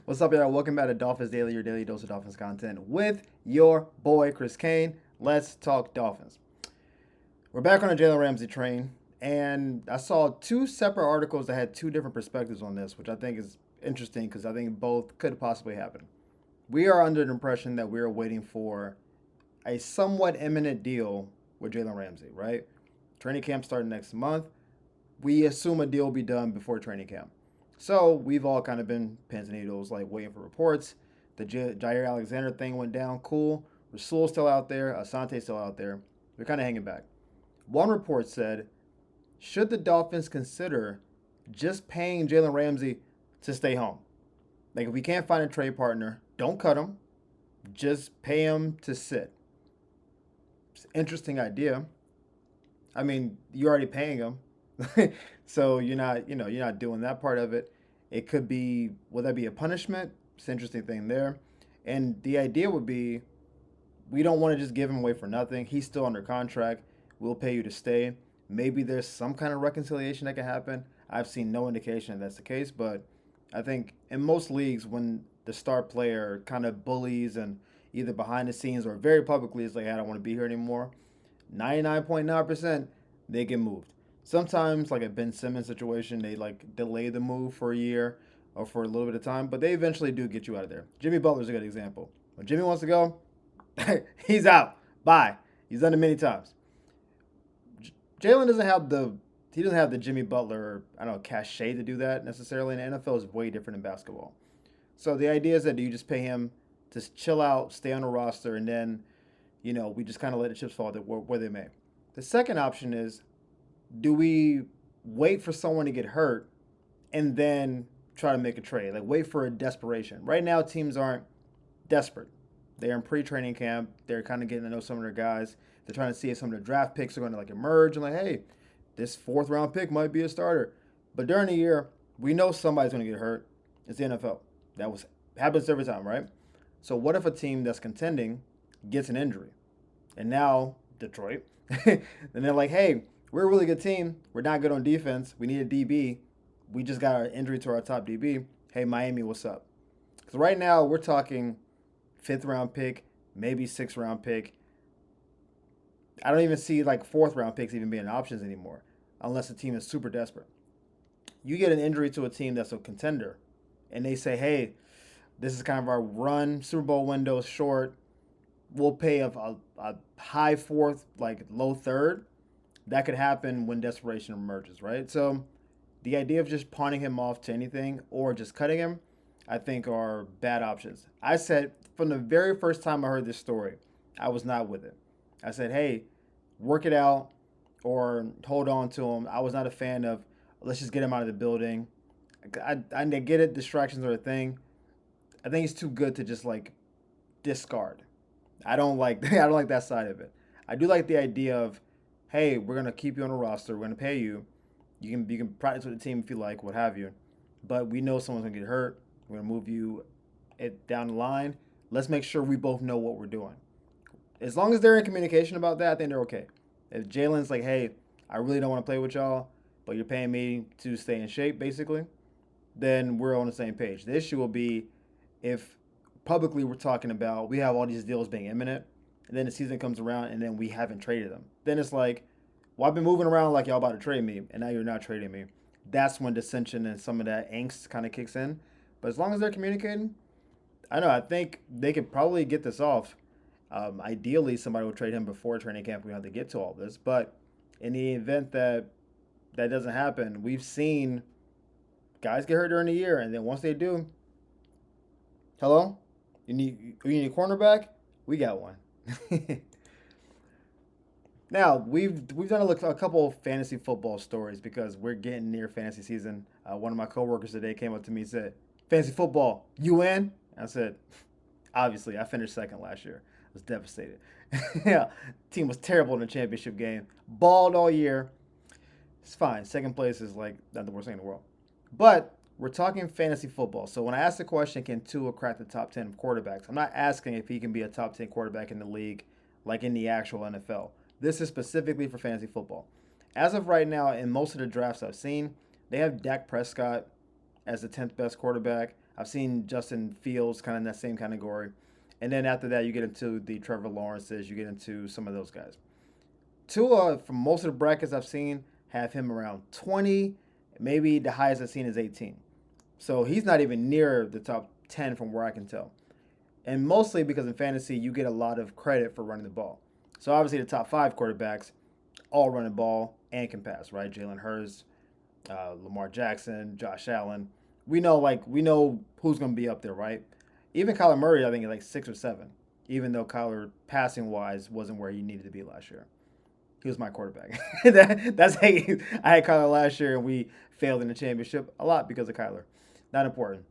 What's up, y'all? Welcome back to Dolphins Daily, your daily dose of Dolphins content with your boy, Chris Kane. Let's talk Dolphins. We're back on the Jaylen Ramsey train, and I saw two separate articles that had two different perspectives on this, which I think is interesting because I think both could possibly happen. We are under the impression that we are waiting for a somewhat imminent deal with Jaylen Ramsey, right? Training camp starting next month. We assume a deal will be done before training camp. So we've all kind of been pins and needles, like waiting for reports. The Jair Alexander thing went down, cool. Rasul's still out there. Asante's still out there. We're kind of hanging back. One report said, should the Dolphins consider just paying Jaylen Ramsey to stay home? Like, if we can't find a trade partner, don't cut him. Just pay him to sit. It's an interesting idea. I mean, you're already paying him. So you're not doing that part of it. It could be, will that be a punishment? It's an interesting thing there. And the idea would be, we don't want to just give him away for nothing. He's still under contract. We'll pay you to stay. Maybe there's some kind of reconciliation that can happen. I've seen no indication that's the case, but I think in most leagues, when the star player kind of bullies and either behind the scenes or very publicly is like, hey, I don't want to be here anymore, 99.9% they get moved. Sometimes, like a Ben Simmons situation, they like delay the move for a year or for a little bit of time, but they eventually do get you out of there. Jimmy Butler's a good example. When Jimmy wants to go, he's out. Bye. He's done it many times. Jaylen doesn't have the Jimmy Butler, I don't know, cachet to do that necessarily. And the NFL is way different in basketball. So the idea is that you just pay him to chill out, stay on the roster, and then, we just kind of let the chips fall where they may. The second option is, do we wait for someone to get hurt and then try to make a trade? Like, wait for a desperation. Right now, teams aren't desperate. They're in pre-training camp. They're kind of getting to know some of their guys. They're trying to see if some of their draft picks are going to like emerge and like, hey, this fourth round pick might be a starter. But during the year, we know somebody's going to get hurt. It's the NFL. Happens every time, right? So what if a team that's contending gets an injury? And now Detroit, and they're like, hey, we're a really good team. We're not good on defense. We need a DB. We just got an injury to our top DB. Hey, Miami, what's up? Because right now we're talking fifth round pick, maybe sixth round pick. I don't even see like fourth round picks even being options anymore, unless the team is super desperate. You get an injury to a team that's a contender, and they say, hey, this is kind of our run. Super Bowl window is short. We'll pay a high fourth, like low third. That could happen when desperation emerges, right? So the idea of just pawning him off to anything or just cutting him, I think are bad options. I said from the very first time I heard this story, I was not with it. I said, hey, work it out or hold on to him. I was not a fan of let's just get him out of the building. I get it, distractions are a thing. I think he's too good to just like discard. I don't like that side of it. I do like the idea of, hey, we're gonna keep you on the roster. We're gonna pay you. You can practice with the team if you like, what have you. But we know someone's gonna get hurt. We're gonna move you down the line. Let's make sure we both know what we're doing. As long as they're in communication about that, I think they're okay. If Jaylen's like, hey, I really don't want to play with y'all, but you're paying me to stay in shape, basically, then we're on the same page. The issue will be if publicly we're talking about we have all these deals being imminent, and then the season comes around and then we haven't traded them. Then it's like, well, I've been moving around like y'all about to trade me, and now you're not trading me. That's when dissension and some of that angst kind of kicks in. But as long as they're communicating, I know, I think they could probably get this off. Ideally, somebody would trade him before training camp. We have to get to all this. But in the event that that doesn't happen, we've seen guys get hurt during the year, and then once they do, hello, you need a cornerback? We got one. Now we've done a couple of fantasy football stories because we're getting near fantasy season. One of my coworkers today came up to me and said, "Fantasy football, you in?" I said, "Obviously, I finished second last year. I was devastated. Yeah, team was terrible in the championship game. Balled all year. It's fine. Second place is like not the worst thing in the world. But we're talking fantasy football. So when I ask the question, can Tua crack the top 10 quarterbacks? I'm not asking if he can be a top 10 quarterback in the league, like in the actual NFL. This is specifically for fantasy football. As of right now, in most of the drafts I've seen, they have Dak Prescott as the 10th best quarterback. I've seen Justin Fields kind of in that same category. And then after that, you get into the Trevor Lawrences, you get into some of those guys. Tua, from most of the brackets I've seen, have him around 20. Maybe the highest I've seen is 18. So he's not even near the top 10 from where I can tell. And mostly because in fantasy, you get a lot of credit for running the ball. So obviously, the top five quarterbacks all run the ball and can pass, right? Jalen Hurts, Lamar Jackson, Josh Allen. We know who's going to be up there, right? Even Kyler Murray, I think, is like 6 or 7. Even though Kyler passing wise wasn't where he needed to be last year, he was my quarterback. That's hey, I had Kyler last year and we failed in the championship a lot because of Kyler. Not important.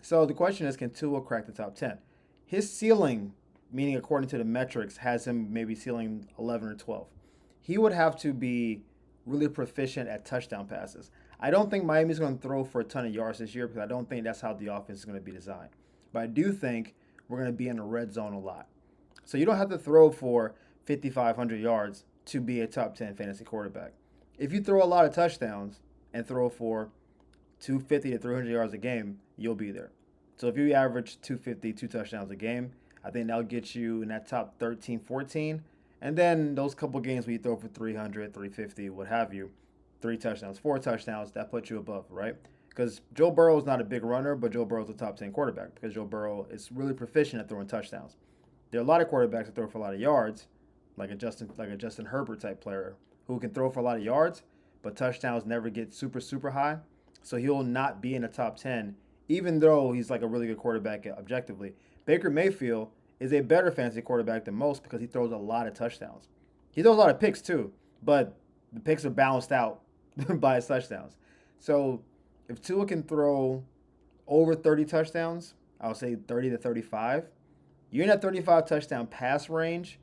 So the question is, can Tua crack the top 10? His ceiling, meaning according to the metrics, has him maybe ceiling 11 or 12. He would have to be really proficient at touchdown passes. I don't think Miami's going to throw for a ton of yards this year because I don't think that's how the offense is going to be designed. But I do think we're going to be in the red zone a lot. So you don't have to throw for 5,500 yards to be a top 10 fantasy quarterback. If you throw a lot of touchdowns and throw for 250 to 300 yards a game, you'll be there. So if you average 250, 2 touchdowns a game, I think that'll get you in that top 13, 14. And then those couple games where you throw for 300, 350, what have you, 3 touchdowns, 4 touchdowns, that puts you above, right? Because Joe Burrow is not a big runner, but Joe Burrow's a top 10 quarterback because Joe Burrow is really proficient at throwing touchdowns. There are a lot of quarterbacks that throw for a lot of yards, like a Justin Herbert type player who can throw for a lot of yards, but touchdowns never get super, super high. So he'll not be in the top 10, even though he's like a really good quarterback objectively. Baker Mayfield is a better fantasy quarterback than most because he throws a lot of touchdowns. He throws a lot of picks too, but the picks are balanced out by his touchdowns. So if Tua can throw over 30 touchdowns, I would say 30 to 35, you're in that 35 touchdown pass range,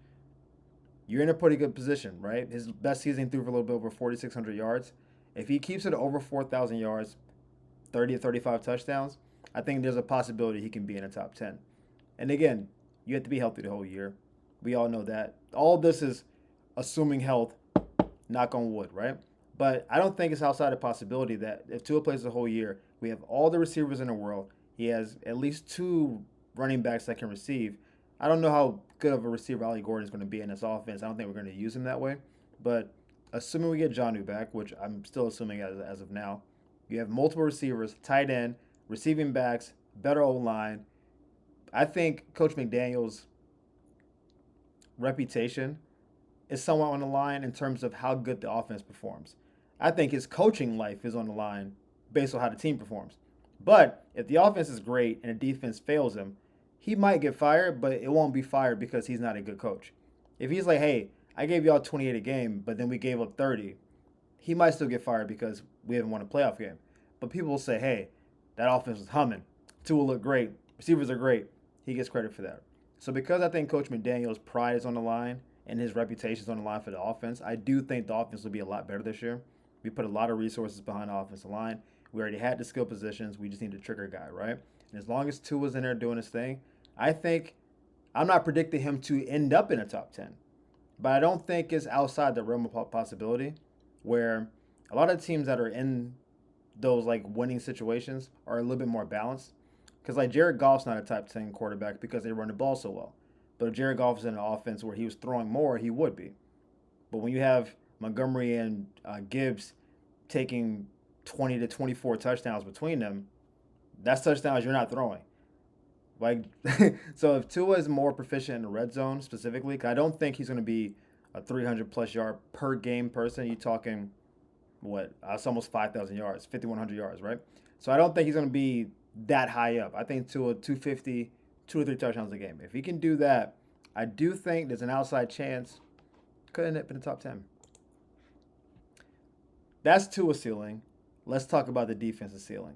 you're in a pretty good position, right? His best season threw for a little bit over 4,600 yards. If he keeps it over 4,000 yards, 30 to 35 touchdowns, I think there's a possibility he can be in the top 10. And again, you have to be healthy the whole year. We all know that. All this is assuming health, knock on wood, right? But I don't think it's outside the possibility that if Tua plays the whole year, we have all the receivers in the world. He has at least 2 running backs that can receive. I don't know how good of a receiver Ollie Gordon is going to be in this offense. I don't think we're going to use him that way. But assuming we get Jonnu back, which I'm still assuming as of now, you have multiple receivers, tight end, receiving backs, better O-line. I think Coach McDaniel's reputation is somewhat on the line in terms of how good the offense performs. I think his coaching life is on the line based on how the team performs. But if the offense is great and the defense fails him, he might get fired, but it won't be fired because he's not a good coach. If he's like, hey, I gave y'all 28 a game, but then we gave up 30, he might still get fired because we haven't won a playoff game. But people will say, hey, that offense was humming. Tua look great. Receivers are great. He gets credit for that. So because I think Coach McDaniel's pride is on the line and his reputation is on the line for the offense, I do think the offense will be a lot better this year. We put a lot of resources behind the offensive line. We already had the skill positions. We just need a trigger guy, right? And as long as Tua's in there doing his thing, I think I'm not predicting him to end up in a top 10. But I don't think it's outside the realm of possibility where a lot of teams that are in those like winning situations are a little bit more balanced. Because like Jared Goff's not a top 10 quarterback because they run the ball so well. But if Jared Goff is in an offense where he was throwing more, he would be. But when you have Montgomery and Gibbs taking 20 to 24 touchdowns between them, that's touchdowns you're not throwing. Like, so if Tua is more proficient in the red zone specifically, because I don't think he's going to be a 300-plus yard per game person. You're talking, it's almost 5,000 yards, 5,100 yards, right? So I don't think he's going to be that high up. I think Tua 250, 2 or 3 touchdowns a game. If he can do that, I do think there's an outside chance could end up in the top 10. That's Tua's ceiling. Let's talk about the defensive ceiling.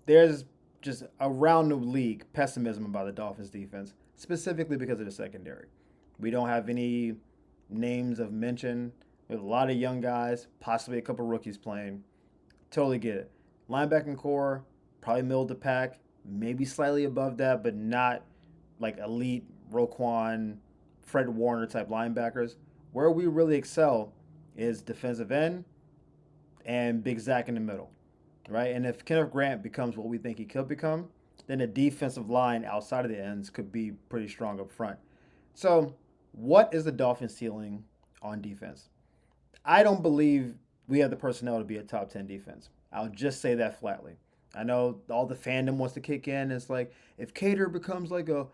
There's just around the league pessimism about the Dolphins defense, specifically because of the secondary. We don't have any names of mention. We have a lot of young guys, possibly a couple rookies playing. Totally get it. Linebacking core, probably middle of the pack, maybe slightly above that, but not like elite Roquan, Fred Warner type linebackers. Where we really excel is defensive end and Big Zach in the middle. right? And if Kenneth Grant becomes what we think he could become, then the defensive line outside of the ends could be pretty strong up front. So, what is the Dolphins' ceiling on defense? I don't believe we have the personnel to be a top 10 defense. I'll just say that flatly. I know all the fandom wants to kick in. It's like if Cater becomes like a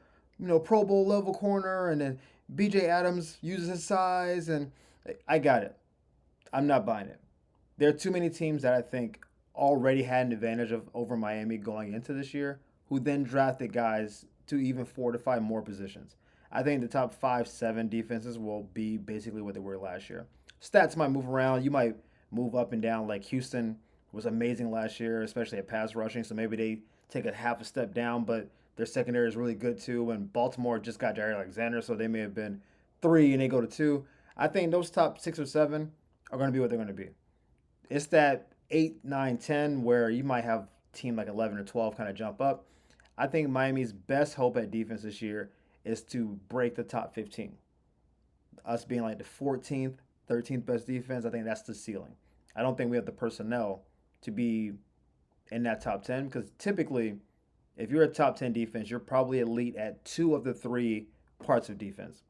Pro Bowl level corner and then BJ Adams uses his size and I got it. I'm not buying it. There are too many teams that I think already had an advantage of over Miami going into this year, who then drafted guys to even fortify more positions. I think the top 5, 7 defenses will be basically what they were last year. Stats might move around. You might move up and down. Like Houston was amazing last year, especially at pass rushing. So maybe they take a half a step down, but their secondary is really good too. And Baltimore just got Jair Alexander, so they may have been 3 and they go to 2. I think those top 6 or 7 are going to be what they're going to be. It's that 8, 9, 10 where you might have a team like 11 or 12 kind of jump up. I think Miami's best hope at defense this year is to break the top 15. Us being like the 14th, 13th best defense, I think that's the ceiling. I don't think we have the personnel to be in that top 10 because typically, if you're a top 10 defense, you're probably elite at 2 of the 3 parts of defense.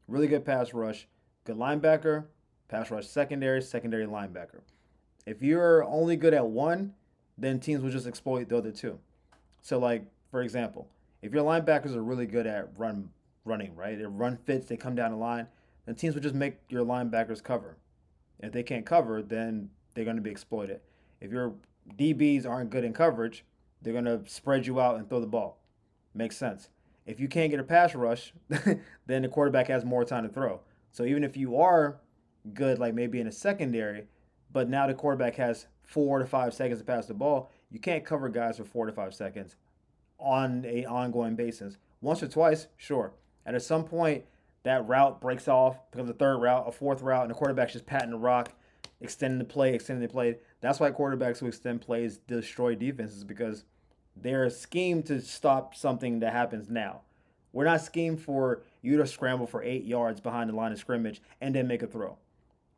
Really good pass rush, good linebacker, pass rush secondary, secondary linebacker. If you're only good at one, then teams will just exploit the other 2. So, like for example, if your linebackers are really good at running, right? They run fits, they come down the line, then teams will just make your linebackers cover. If they can't cover, then they're going to be exploited. If your DBs aren't good in coverage, they're going to spread you out and throw the ball. Makes sense. If you can't get a pass rush, then the quarterback has more time to throw. So even if you are good, like maybe in a secondary, but now the quarterback has 4 to 5 seconds to pass the ball, you can't cover guys for 4 to 5 seconds on an ongoing basis. Once or twice, sure. And at some point, that route breaks off, becomes a third route, a fourth route, and the quarterback's just patting the rock, extending the play, extending the play. That's why quarterbacks who extend plays destroy defenses because they're schemed to stop something that happens now. We're not schemed for you to scramble for 8 yards behind the line of scrimmage and then make a throw.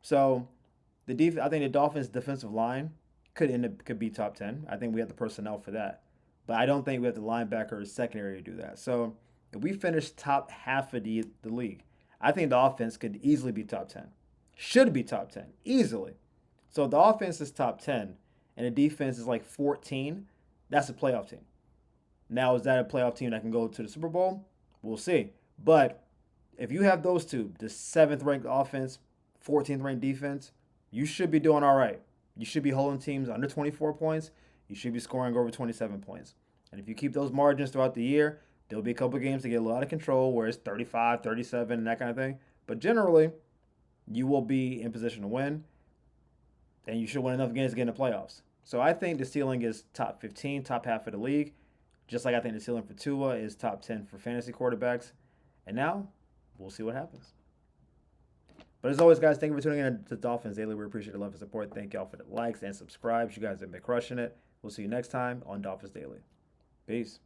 So I think the Dolphins' defensive line could be top 10. I think we have the personnel for that, but I don't think we have the linebacker or secondary to do that. So if we finish top half of the league, I think the offense could easily be top 10. Should be top 10 easily. So if the offense is top 10 and the defense is like 14, that's a playoff team. Now, is that a playoff team that can go to the Super Bowl? We'll see. But if you have those two, the 7th ranked offense, 14th ranked defense, you should be doing all right. You should be holding teams under 24 points. You should be scoring over 27 points. And if you keep those margins throughout the year, there'll be a couple games to get a lot of control where it's 35, 37, and that kind of thing. But generally, you will be in position to win, and you should win enough games to get in the playoffs. So I think the ceiling is top 15, top half of the league. Just like I think the ceiling for Tua is top 10 for fantasy quarterbacks. And now, we'll see what happens. But as always, guys, thank you for tuning in to Dolphins Daily. We appreciate the love and support. Thank y'all for the likes and subscribes. You guys have been crushing it. We'll see you next time on Dolphins Daily. Peace.